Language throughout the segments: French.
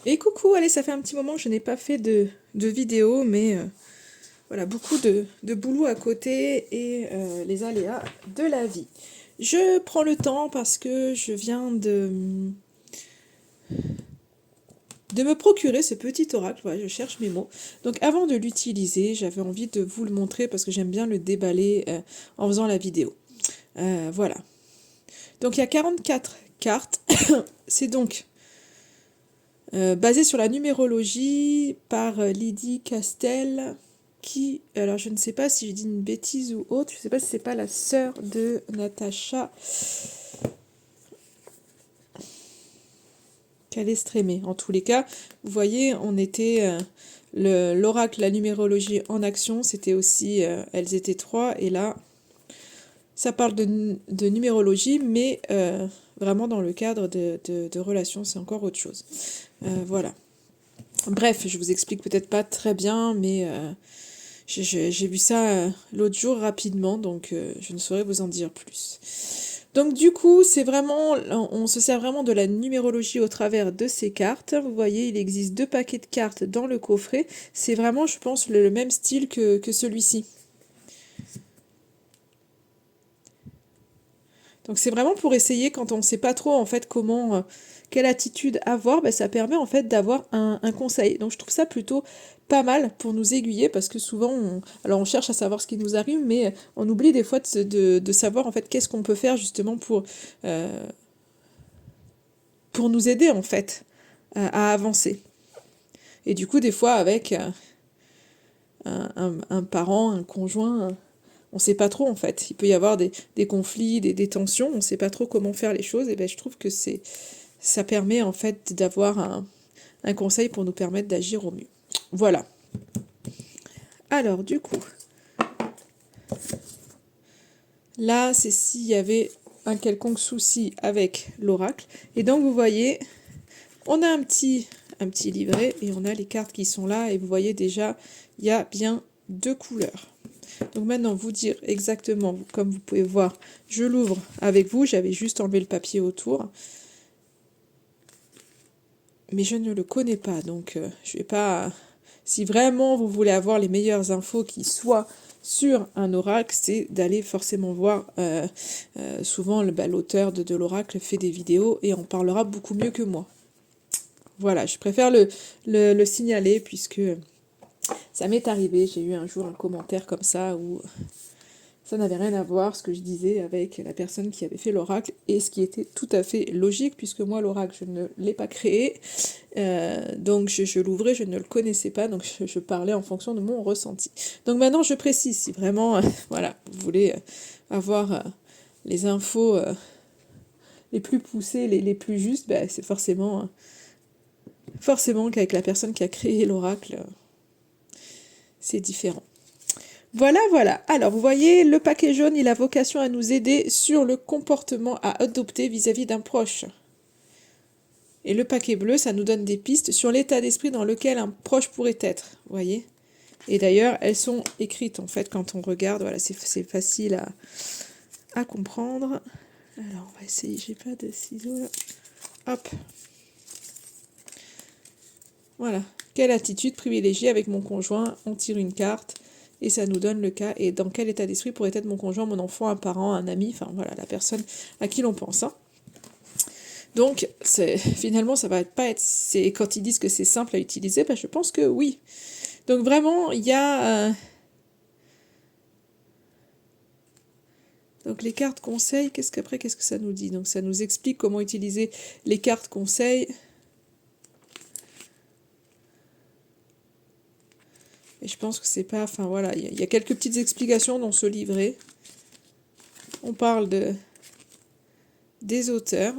Et coucou, allez, ça fait un petit moment que je n'ai pas fait de vidéo, mais voilà, beaucoup de boulot à côté et les aléas de la vie. Je prends le temps parce que je viens de me procurer ce petit oracle, voilà, je cherche mes mots. Donc avant de l'utiliser, j'avais envie de vous le montrer parce que j'aime bien le déballer en faisant la vidéo. Voilà. Donc il y a 44 cartes. C'est donc basé sur la numérologie par Lydie Castel, qui, alors je ne sais pas si je dis une bêtise ou autre, je ne sais pas si c'est pas la sœur de Natacha Calestrémé. En tous les cas, vous voyez, on était l'oracle, la numérologie en action, c'était aussi, elles étaient trois, et là, ça parle de numérologie, mais vraiment dans le cadre de relations, c'est encore autre chose. Voilà. Bref, je vous explique peut-être pas très bien, mais j'ai vu ça l'autre jour rapidement, donc je ne saurais vous en dire plus. Donc du coup, c'est vraiment, on se sert vraiment de la numérologie au travers de ces cartes. Vous voyez, il existe 2 paquets de cartes dans le coffret. C'est vraiment, je pense, le même style que celui-ci. Donc c'est vraiment pour essayer quand on ne sait pas trop en fait comment, quelle attitude avoir, ben, ça permet en fait d'avoir un conseil. Donc je trouve ça plutôt pas mal pour nous aiguiller parce que souvent alors on cherche à savoir ce qui nous arrive, mais on oublie des fois de savoir en fait qu'est-ce qu'on peut faire justement pour nous aider en fait à avancer. Et du coup des fois avec un parent, un conjoint, on sait pas trop en fait. Il peut y avoir des conflits, des tensions, on sait pas trop comment faire les choses. Et ben je trouve que ça permet en fait d'avoir un conseil pour nous permettre d'agir au mieux. Voilà. Alors du coup, là c'est s'il y avait un quelconque souci avec l'oracle. Et donc vous voyez, on a un petit livret et on a les cartes qui sont là. Et vous voyez déjà, il y a bien 2 couleurs. Donc maintenant, vous dire exactement, comme vous pouvez voir, je l'ouvre avec vous, j'avais juste enlevé le papier autour. Mais je ne le connais pas, donc je vais pas... Si vraiment vous voulez avoir les meilleures infos qui soient sur un oracle, c'est d'aller forcément voir. Souvent, l'auteur de l'oracle fait des vidéos et en parlera beaucoup mieux que moi. Voilà, je préfère le signaler puisque ça m'est arrivé. J'ai eu un jour un commentaire comme ça où ça n'avait rien à voir ce que je disais avec la personne qui avait fait l'oracle et ce qui était tout à fait logique puisque moi l'oracle je ne l'ai pas créé. Donc je l'ouvrais, je ne le connaissais pas, donc je parlais en fonction de mon ressenti. Donc maintenant je précise, si vraiment voilà, vous voulez avoir les infos les plus poussées, les plus justes, bah, c'est forcément qu'avec la personne qui a créé l'oracle, c'est différent. Voilà, voilà. Alors, vous voyez, le paquet jaune, il a vocation à nous aider sur le comportement à adopter vis-à-vis d'un proche. Et le paquet bleu, ça nous donne des pistes sur l'état d'esprit dans lequel un proche pourrait être. Vous voyez? Et d'ailleurs, elles sont écrites, en fait, quand on regarde. Voilà, c'est facile à comprendre. Alors, on va essayer. J'ai pas de ciseaux, là. Hop. Voilà. Quelle attitude privilégiée avec mon conjoint? On tire une carte. Et ça nous donne le cas, et dans quel état d'esprit pourrait être mon conjoint, mon enfant, un parent, un ami, enfin voilà, la personne à qui l'on pense. Hein. Donc, finalement, ça va pas être... Quand ils disent que c'est simple à utiliser, ben, je pense que oui. Donc vraiment, il y a... Donc les cartes conseils, qu'est-ce que ça nous dit? Donc ça nous explique comment utiliser les cartes conseils. Et je pense que c'est pas... Enfin voilà, il y a quelques petites explications dans ce livret. On parle des auteurs.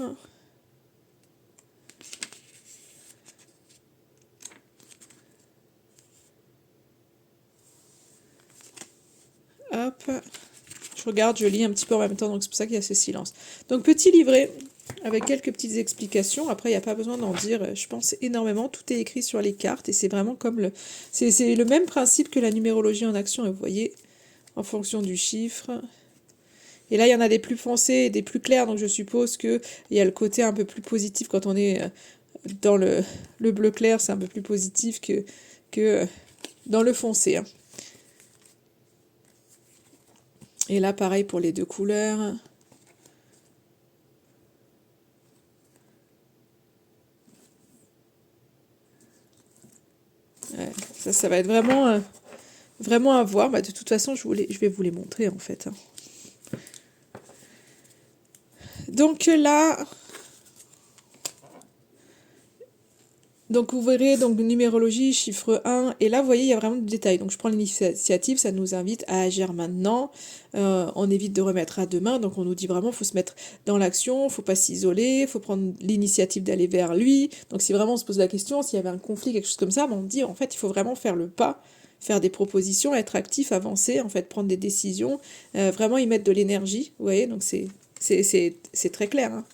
Hop. Je regarde, je lis un petit peu en même temps, donc c'est pour ça qu'il y a ce silence. Donc petit livret avec quelques petites explications. Après, il n'y a pas besoin d'en dire, je pense, énormément. Tout est écrit sur les cartes et c'est vraiment comme c'est le même principe que la numérologie en action. Et vous voyez, en fonction du chiffre. Et là, il y en a des plus foncés et des plus clairs, donc je suppose qu'il y a le côté un peu plus positif quand on est dans le bleu clair, c'est un peu plus positif que dans le foncé, hein. Et là, pareil pour les deux couleurs. Ouais, ça va être vraiment, vraiment à voir. Bah, de toute façon, je vais vous les montrer, en fait, hein. Donc là... Donc vous verrez, donc numérologie, chiffre 1, et là vous voyez il y a vraiment du détail. Donc je prends l'initiative, ça nous invite à agir maintenant, on évite de remettre à demain, donc on nous dit vraiment il faut se mettre dans l'action, faut pas s'isoler, il faut prendre l'initiative d'aller vers lui. Donc si vraiment on se pose la question, s'il y avait un conflit, quelque chose comme ça, on dit en fait il faut vraiment faire le pas, faire des propositions, être actif, avancer, en fait prendre des décisions, vraiment y mettre de l'énergie, vous voyez, donc c'est très clair, hein.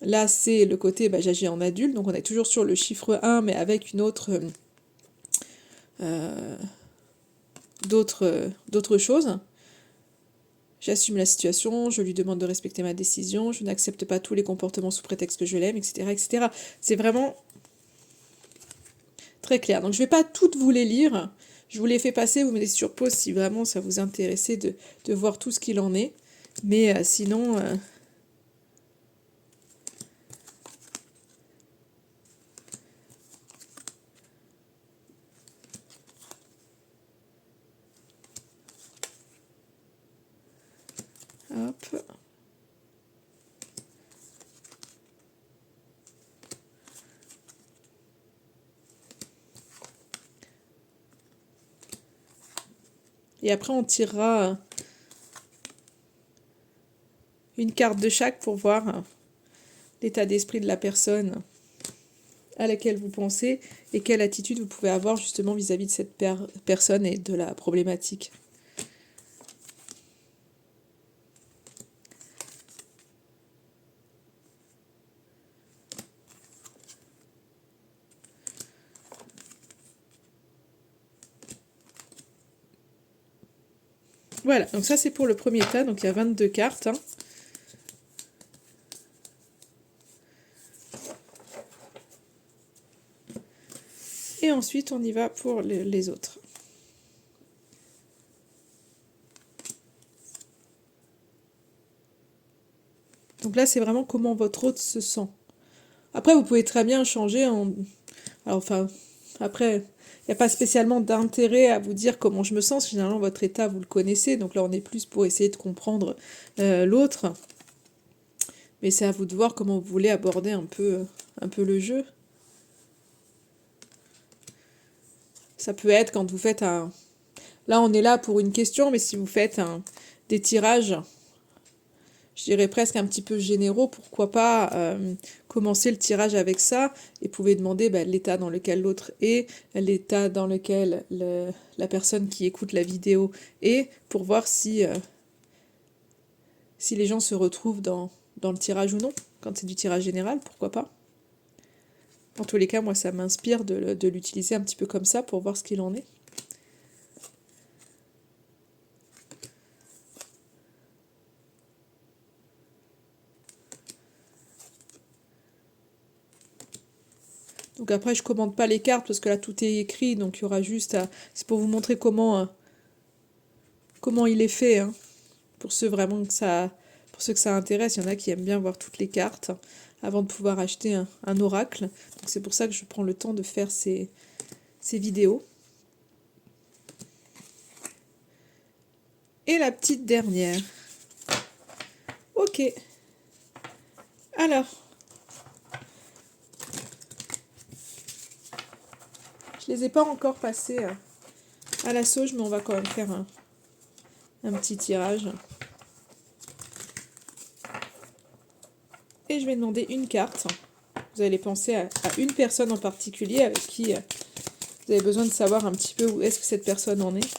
Là, c'est le côté, bah, j'agis en adulte, donc on est toujours sur le chiffre 1, mais avec une autre, d'autres choses. J'assume la situation, je lui demande de respecter ma décision, je n'accepte pas tous les comportements sous prétexte que je l'aime, etc., etc. C'est vraiment très clair. Donc je ne vais pas toutes vous les lire, je vous les fais passer, vous mettez sur pause si vraiment ça vous intéressait de voir tout ce qu'il en est. Mais sinon... hop. Et après, on tirera une carte de chaque pour voir l'état d'esprit de la personne à laquelle vous pensez et quelle attitude vous pouvez avoir justement vis-à-vis de cette personne et de la problématique. Voilà, donc ça c'est pour le premier tas, donc il y a 22 cartes, hein. Et ensuite on y va pour les autres. Donc là c'est vraiment comment votre hôte se sent. Après vous pouvez très bien changer en... Alors, enfin, après, il n'y a pas spécialement d'intérêt à vous dire comment je me sens, généralement votre état vous le connaissez, donc là on est plus pour essayer de comprendre l'autre. Mais c'est à vous de voir comment vous voulez aborder un peu le jeu. Ça peut être quand vous faites un... Là, on est là pour une question, mais si vous faites des tirages, je dirais presque un petit peu généraux, pourquoi pas commencer le tirage avec ça et pouvez demander l'état dans lequel l'autre est, l'état dans lequel la personne qui écoute la vidéo est, pour voir si les gens se retrouvent dans le tirage ou non. Quand c'est du tirage général, pourquoi pas. En tous les cas, moi, ça m'inspire de l'utiliser un petit peu comme ça pour voir ce qu'il en est. Donc après, je commande pas les cartes parce que là, tout est écrit. Donc il y aura juste à... C'est pour vous montrer comment il est fait, hein. Pour ceux vraiment que ça... Pour ceux que ça intéresse, il y en a qui aiment bien voir toutes les cartes avant de pouvoir acheter un oracle. Donc c'est pour ça que je prends le temps de faire ces vidéos. Et la petite dernière. Ok. Alors. Je les ai pas encore passés à la sauge, mais on va quand même faire un petit tirage. Et je vais demander une carte. Vous allez penser à une personne en particulier avec qui vous avez besoin de savoir un petit peu où est-ce que cette personne en est.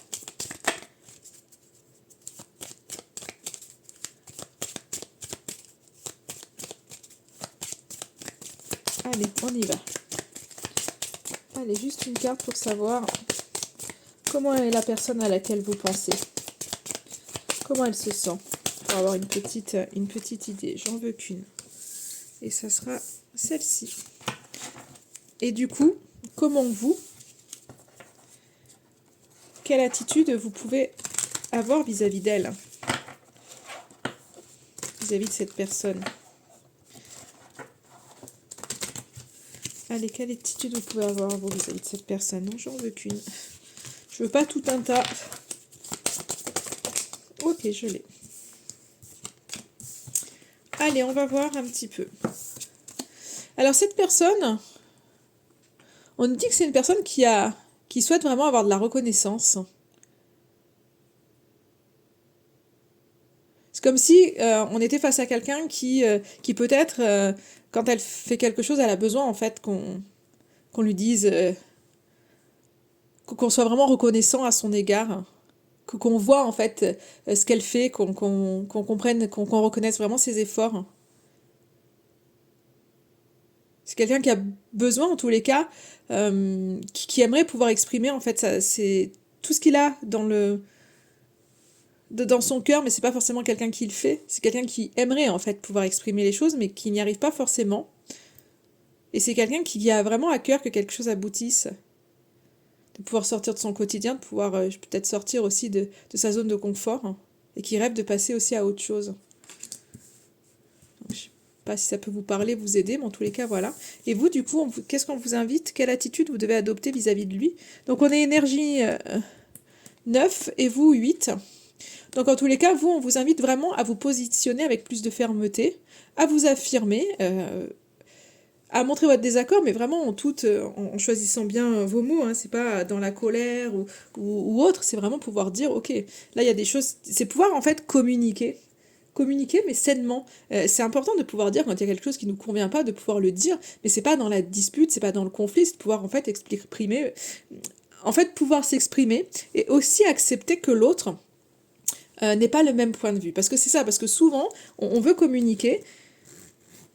Allez, on y va. Allez, juste une carte pour savoir comment est la personne à laquelle vous pensez. Comment elle se sent. Pour avoir une petite idée. J'en veux qu'une. Et ça sera celle-ci. Et du coup, comment vous, quelle attitude vous pouvez avoir vis-à-vis d'elle, vis-à-vis de cette personne? Allez, quelle attitude vous pouvez avoir, vous, vis-à-vis de cette personne? Non, j'en veux qu'une. Je veux pas tout un tas. Ok, je l'ai. Allez, on va voir un petit peu. Alors, cette personne, on nous dit que c'est une personne qui souhaite vraiment avoir de la reconnaissance. C'est comme si on était face à quelqu'un qui peut-être, quand elle fait quelque chose, elle a besoin en fait qu'on lui dise, qu'on soit vraiment reconnaissant à son égard, qu'on voit en fait ce qu'elle fait, qu'on comprenne, qu'on reconnaisse vraiment ses efforts. C'est quelqu'un qui a besoin, en tous les cas, qui aimerait pouvoir exprimer en fait c'est tout ce qu'il a dans son cœur, mais c'est pas forcément quelqu'un qui le fait. C'est quelqu'un qui aimerait en fait pouvoir exprimer les choses, mais qui n'y arrive pas forcément. Et c'est quelqu'un qui a vraiment à cœur que quelque chose aboutisse, de pouvoir sortir de son quotidien, de pouvoir peut-être sortir aussi de sa zone de confort, hein, et qui rêve de passer aussi à autre chose. Donc, je sais pas si ça peut vous parler, vous aider, mais en tous les cas, voilà. Et vous, du coup, qu'est-ce qu'on vous invite? Quelle attitude vous devez adopter vis-à-vis de lui? Donc, on est énergie 9 et vous 8. Donc, en tous les cas, vous, on vous invite vraiment à vous positionner avec plus de fermeté, à vous affirmer, à montrer votre désaccord, mais vraiment en choisissant bien vos mots, hein, c'est pas dans la colère ou autre, c'est vraiment pouvoir dire, ok, là il y a des choses, c'est pouvoir en fait communiquer mais sainement. C'est important de pouvoir dire quand il y a quelque chose qui nous convient pas, de pouvoir le dire, mais c'est pas dans la dispute, c'est pas dans le conflit, c'est de pouvoir en fait exprimer, en fait pouvoir s'exprimer et aussi accepter que l'autre n'ait pas le même point de vue. Parce que c'est ça, parce que souvent on veut communiquer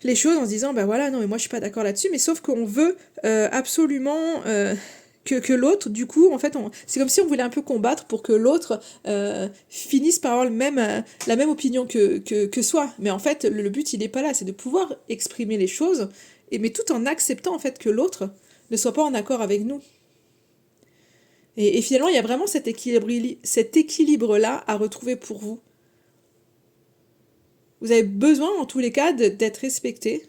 les choses en se disant, bah voilà, non mais moi je suis pas d'accord là-dessus, mais sauf qu'on veut absolument que l'autre, du coup, en fait, c'est comme si on voulait un peu combattre pour que l'autre finisse par avoir la même opinion que soi. Mais en fait, le but, il est pas là, c'est de pouvoir exprimer les choses, mais tout en acceptant en fait que l'autre ne soit pas en accord avec nous. Et finalement, il y a vraiment cet équilibre-là à retrouver pour vous. Vous avez besoin, en tous les cas, d'être respecté.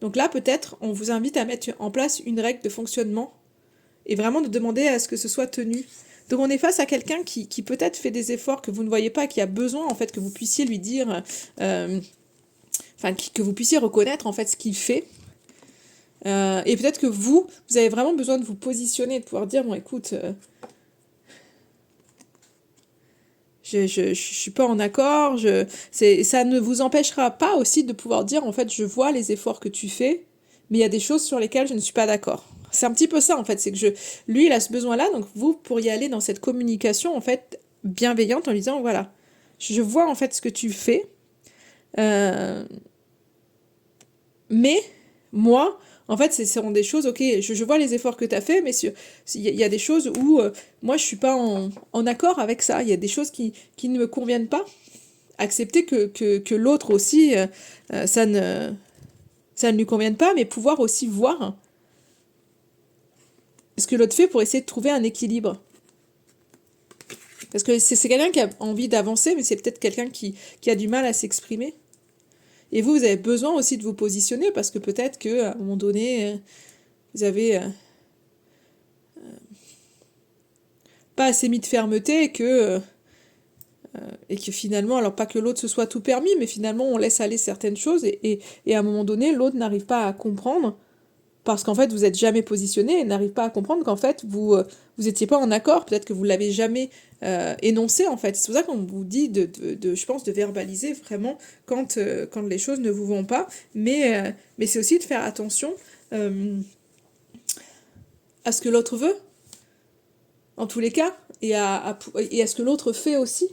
Donc là, peut-être, on vous invite à mettre en place une règle de fonctionnement et vraiment de demander à ce que ce soit tenu. Donc on est face à quelqu'un qui peut-être fait des efforts que vous ne voyez pas, qui a besoin en fait que vous puissiez lui dire, que vous puissiez reconnaître en fait ce qu'il fait. Et peut-être que vous avez vraiment besoin de vous positionner, de pouvoir dire, bon écoute, je suis pas en accord, ça ne vous empêchera pas aussi de pouvoir dire, en fait, je vois les efforts que tu fais, mais il y a des choses sur lesquelles je ne suis pas d'accord. C'est un petit peu ça, en fait, c'est que lui, il a ce besoin-là, donc vous pourriez aller dans cette communication, en fait, bienveillante, en lui disant, voilà, je vois, en fait, ce que tu fais, euh, mais moi, en fait, ce seront des choses, ok, je vois les efforts que tu as fait, mais il y a des choses où moi, je suis pas en accord avec ça. Il y a des choses qui ne me conviennent pas. Accepter que l'autre aussi, ça ne lui convienne pas, mais pouvoir aussi voir ce que l'autre fait pour essayer de trouver un équilibre. Parce que c'est quelqu'un qui a envie d'avancer, mais c'est peut-être quelqu'un qui a du mal à s'exprimer. Et vous avez besoin aussi de vous positionner parce que peut-être qu'à un moment donné, vous avez pas assez mis de fermeté et que finalement, alors pas que l'autre se soit tout permis, mais finalement on laisse aller certaines choses et à un moment donné, l'autre n'arrive pas à comprendre parce qu'en fait vous n'êtes jamais positionné et n'arrive pas à comprendre qu'en fait vous étiez pas en accord, peut-être que vous l'avez jamais énoncé en fait. C'est pour ça qu'on vous dit je pense, de verbaliser vraiment quand les choses ne vous vont pas, mais c'est aussi de faire attention à ce que l'autre veut, en tous les cas, et à ce que l'autre fait aussi.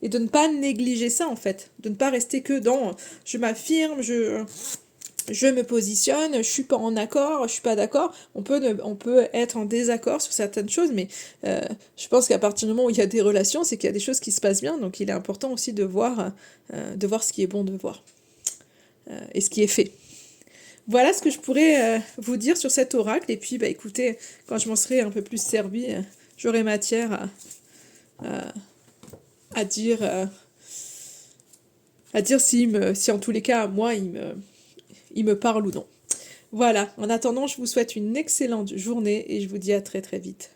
Et de ne pas négliger ça, en fait. De ne pas rester que dans je m'affirme, je me positionne, je suis pas en accord, je suis pas d'accord. On peut être en désaccord sur certaines choses, mais je pense qu'à partir du moment où il y a des relations, c'est qu'il y a des choses qui se passent bien. Donc il est important aussi de voir ce qui est bon de voir et ce qui est fait. Voilà ce que je pourrais vous dire sur cet oracle. Et puis, bah, écoutez, quand je m'en serai un peu plus servi, j'aurai matière à dire, si en tous les cas, moi, il me parle ou non. Voilà, en attendant, je vous souhaite une excellente journée et je vous dis à très très vite.